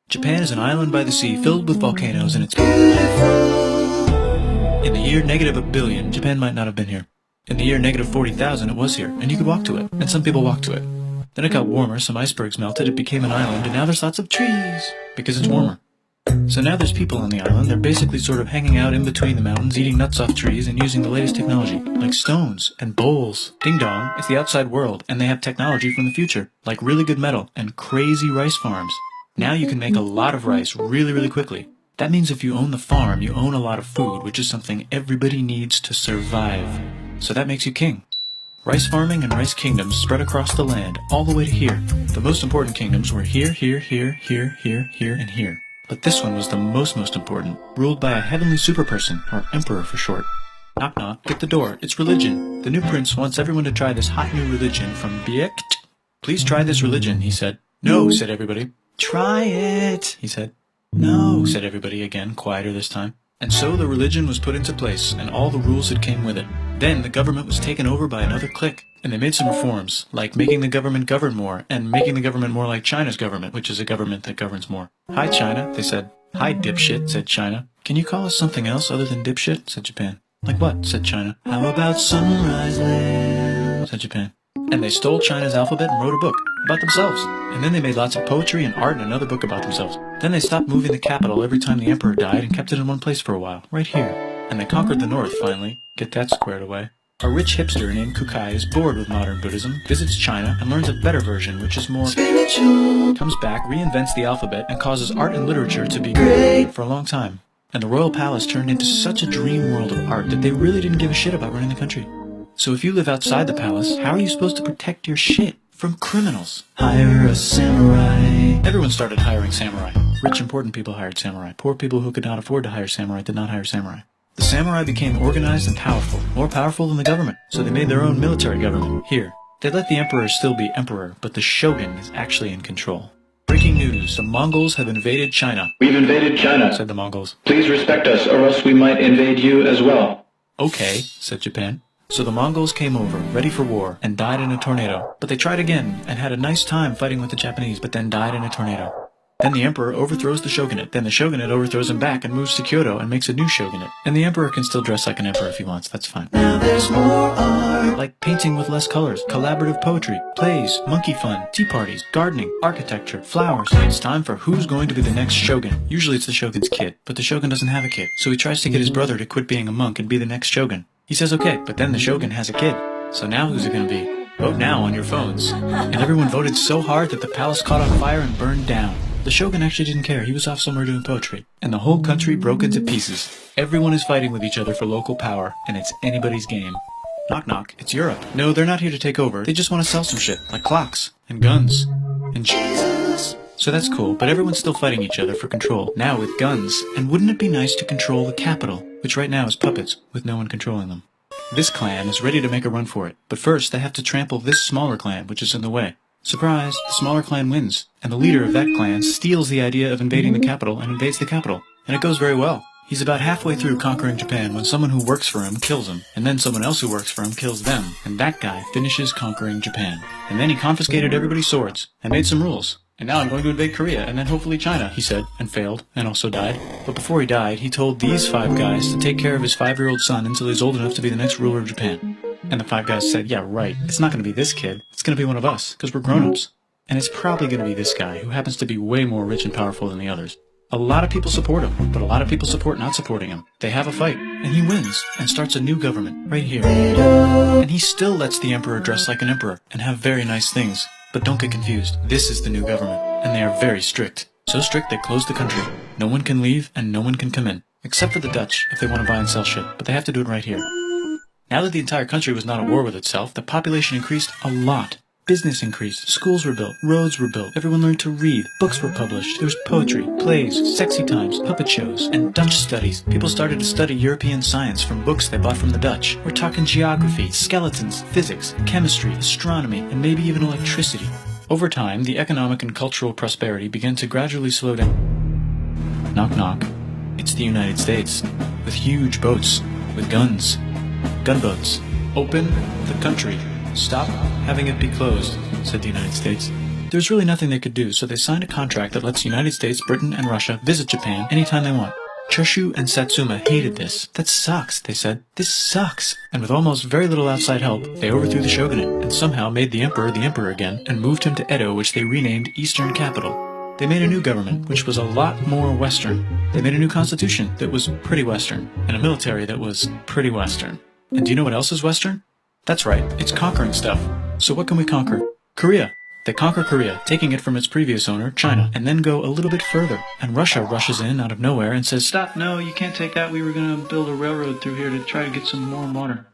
Japan is an island by the sea filled with volcanoes and it's beautiful. In the year -1 billion, Japan might not have been here. In the year -40,000, it was here, and you could walk to it, and some people walk to it. Then it got warmer, some icebergs melted, it became an island, and now there's lots of trees, because it's warmer. So now there's people on the island, they're basically sort of hanging out in between the mountains, eating nuts off trees, and using the latest technology, like stones and bowls. Ding dong, it's the outside world, and they have technology from the future, like really good metal and crazy rice farms. Now you can make a lot of rice really, really quickly. That means if you own the farm, you own a lot of food, which is something everybody needs to survive. So that makes you king. Rice farming and rice kingdoms spread across the land, all the way to here. The most important kingdoms were here, here, here, here, here, here, and here. But this one was the most important, ruled by a heavenly superperson, or emperor for short. Knock knock, get the door, it's religion. The new prince wants everyone to try this hot new religion from Biekt. Please try this religion, he said. No, said everybody. Try it, he said. No, said everybody again, quieter this time. And so the religion was put into place, and all the rules that came with it. Then the government was taken over by another clique, and they made some reforms, like making the government govern more, and making the government more like China's government, which is a government that governs more. Hi, China, they said. Hi, dipshit, said China. Can you call us something else other than dipshit, said Japan. Like what, said China. How about Sunrise Land, said Japan. And they stole China's alphabet and wrote a book about themselves. And then they made lots of poetry and art and another book about themselves. Then they stopped moving the capital every time the emperor died and kept it in one place for a while, right here. And they conquered the north, finally. Get that squared away. A rich hipster named Kukai is bored with modern Buddhism, visits China, and learns a better version, which is more spiritual. Comes back, reinvents the alphabet, and causes art and literature to be great for a long time. And the royal palace turned into such a dream world of art that they really didn't give a shit about running the country. So if you live outside the palace, how are you supposed to protect your shit from criminals? Hire a samurai. Everyone started hiring samurai. Rich, important people hired samurai. Poor people who could not afford to hire samurai did not hire samurai. The samurai became organized and powerful, more powerful than the government, so they made their own military government, here. They let the emperor still be emperor, but the shogun is actually in control. Breaking news, the Mongols have invaded China. We've invaded China, said the Mongols. Please respect us, or else we might invade you as well. Okay, said Japan. So the Mongols came over, ready for war, and died in a tornado. But they tried again, and had a nice time fighting with the Japanese, but then died in a tornado. Then the emperor overthrows the shogunate. Then the shogunate overthrows him back and moves to Kyoto and makes a new shogunate. And the emperor can still dress like an emperor if he wants, that's fine. Now there's more art. Like painting with less colors, collaborative poetry, plays, monkey fun, tea parties, gardening, architecture, flowers. It's time for who's going to be the next shogun. Usually it's the shogun's kid, but the shogun doesn't have a kid. So he tries to get his brother to quit being a monk and be the next shogun. He says okay, but then the shogun has a kid. So now who's it gonna be? Vote now on your phones. And everyone voted so hard that the palace caught on fire and burned down. The shogun actually didn't care, he was off somewhere doing poetry. And the whole country broke into pieces. Everyone is fighting with each other for local power, and it's anybody's game. Knock knock, it's Europe. No, they're not here to take over, they just want to sell some shit, like clocks, and guns, and Jesus. So that's cool, but everyone's still fighting each other for control, now with guns. And wouldn't it be nice to control the capital, which right now is puppets, with no one controlling them. This clan is ready to make a run for it, but first they have to trample this smaller clan, which is in the way. Surprise, the smaller clan wins, and the leader of that clan steals the idea of invading the capital and invades the capital. And it goes very well. He's about halfway through conquering Japan when someone who works for him kills him, and then someone else who works for him kills them, and that guy finishes conquering Japan. And then he confiscated everybody's swords, and made some rules. And now I'm going to invade Korea, and then hopefully China, he said, and failed, and also died. But before he died, he told these 5 guys to take care of his 5-year-old son until he's old enough to be the next ruler of Japan. And the 5 guys said, yeah, right, it's not going to be this kid, it's going to be one of us, because we're grown-ups. And it's probably going to be this guy, who happens to be way more rich and powerful than the others. A lot of people support him, but a lot of people support not supporting him. They have a fight, and he wins, and starts a new government, right here. And he still lets the emperor dress like an emperor, and have very nice things. But don't get confused, this is the new government, and they are very strict. So strict they closed the country. No one can leave, and no one can come in. Except for the Dutch, if they want to buy and sell shit, but they have to do it right here. Now that the entire country was not at war with itself, the population increased a lot. Business increased, schools were built, roads were built, everyone learned to read, books were published, there was poetry, plays, sexy times, puppet shows, and Dutch studies. People started to study European science from books they bought from the Dutch. We're talking geography, skeletons, physics, chemistry, astronomy, and maybe even electricity. Over time, the economic and cultural prosperity began to gradually slow down. Knock knock. It's the United States, with huge boats, with guns. Gunboats. Open the country. Stop having it be closed, said the United States. There's really nothing they could do, so they signed a contract that lets the United States, Britain, and Russia visit Japan anytime they want. Choshu and Satsuma hated this. That sucks, they said. This sucks. And with almost very little outside help, they overthrew the shogunate and somehow made the emperor again and moved him to Edo, which they renamed Eastern Capital. They made a new government, which was a lot more Western. They made a new constitution that was pretty Western, and a military that was pretty Western. And do you know what else is Western? That's right, it's conquering stuff. So what can we conquer? Korea. They conquer Korea, taking it from its previous owner, China, and then go a little bit further. And Russia rushes in out of nowhere and says, "Stop, no, you can't take that. We were going to build a railroad through here to try to get some warm water."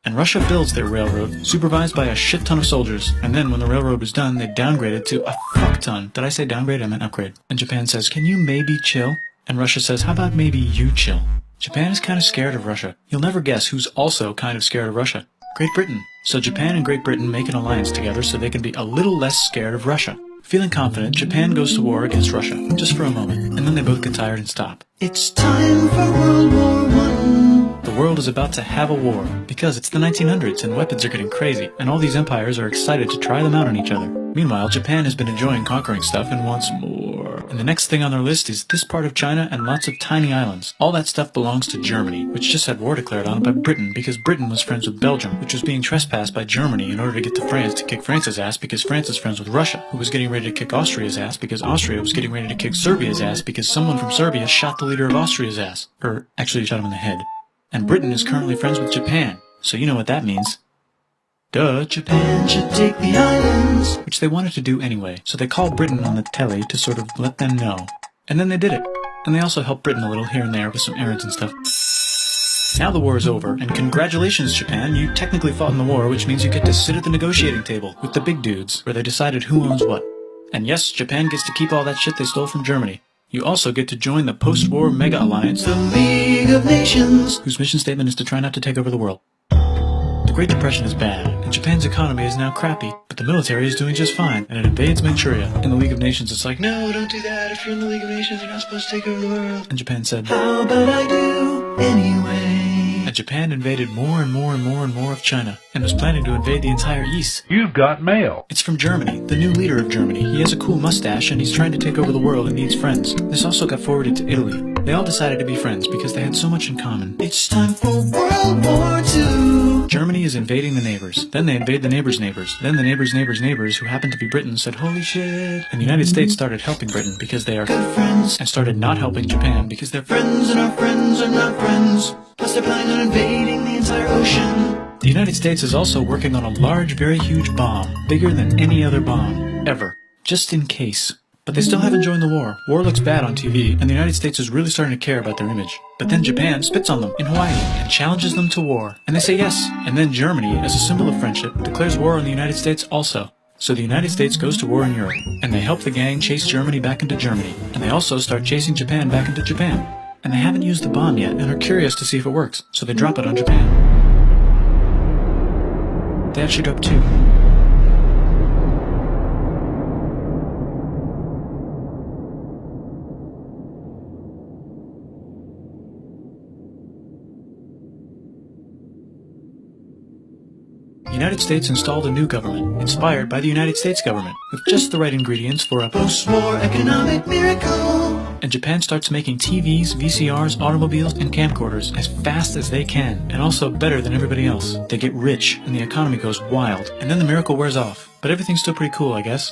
And Russia builds their railroad, supervised by a shit ton of soldiers. And then when the railroad was done, they downgraded to a fuck ton. Did I say downgrade? I meant upgrade. And Japan says, "Can you maybe chill?" And Russia says, "How about maybe you chill?" Japan is kind of scared of Russia. You'll never guess who's also kind of scared of Russia. Great Britain. So Japan and Great Britain make an alliance together so they can be a little less scared of Russia. Feeling confident, Japan goes to war against Russia, just for a moment, and then they both get tired and stop. It's time for World War I. The world is about to have a war, because it's the 1900s and weapons are getting crazy, and all these empires are excited to try them out on each other. Meanwhile, Japan has been enjoying conquering stuff and wants more. And the next thing on their list is this part of China and lots of tiny islands. All that stuff belongs to Germany, which just had war declared on it by Britain because Britain was friends with Belgium, which was being trespassed by Germany in order to get to France to kick France's ass because France is friends with Russia, who was getting ready to kick Austria's ass because Austria was getting ready to kick Serbia's ass because someone from Serbia shot the leader of Austria's ass. Or, actually shot him in the head. And Britain is currently friends with Japan, so you know what that means. Duh, Japan should take the islands, which they wanted to do anyway, so they called Britain on the telly to sort of let them know. And then they did it. And they also helped Britain a little here and there with some errands and stuff. Now the war is over, and congratulations, Japan, you technically fought in the war, which means you get to sit at the negotiating table with the big dudes, where they decided who owns what. And yes, Japan gets to keep all that shit they stole from Germany. You also get to join the post-war mega alliance, the League of Nations, whose mission statement is to try not to take over the world. The Great Depression is bad, and Japan's economy is now crappy, but the military is doing just fine, and it invades Manchuria. In the League of Nations, it's like, no, don't do that. If you're in the League of Nations, you're not supposed to take over the world. And Japan said, how about I do anyway? And Japan invaded more and more and more and more of China, and was planning to invade the entire East. You've got mail. It's from Germany, the new leader of Germany. He has a cool mustache, and he's trying to take over the world and needs friends. This also got forwarded to Italy. They all decided to be friends because they had so much in common. It's time for World War II. Germany is invading the neighbors. Then they invade the neighbors' neighbors. Then the neighbors' neighbors' neighbors, who happened to be Britain, said, holy shit. And the United States started helping Britain because they are good friends, and started not helping Japan because they're friends and our friends are not friends. Plus they're planning on invading the entire ocean. The United States is also working on a large, very huge bomb, bigger than any other bomb, ever, just in case. But they still haven't joined the war. War looks bad on TV, and the United States is really starting to care about their image. But then Japan spits on them in Hawaii and challenges them to war. And they say yes. And then Germany, as a symbol of friendship, declares war on the United States also. So the United States goes to war in Europe, and they help the gang chase Germany back into Germany. And they also start chasing Japan back into Japan. And they haven't used the bomb yet, and are curious to see if it works, so they drop it on Japan. They actually drop two. The United States installed a new government, inspired by the United States government, with just the right ingredients for a post-war economic miracle. And Japan starts making TVs, VCRs, automobiles, and camcorders as fast as they can, and also better than everybody else. They get rich, and the economy goes wild, and then the miracle wears off. But everything's still pretty cool, I guess.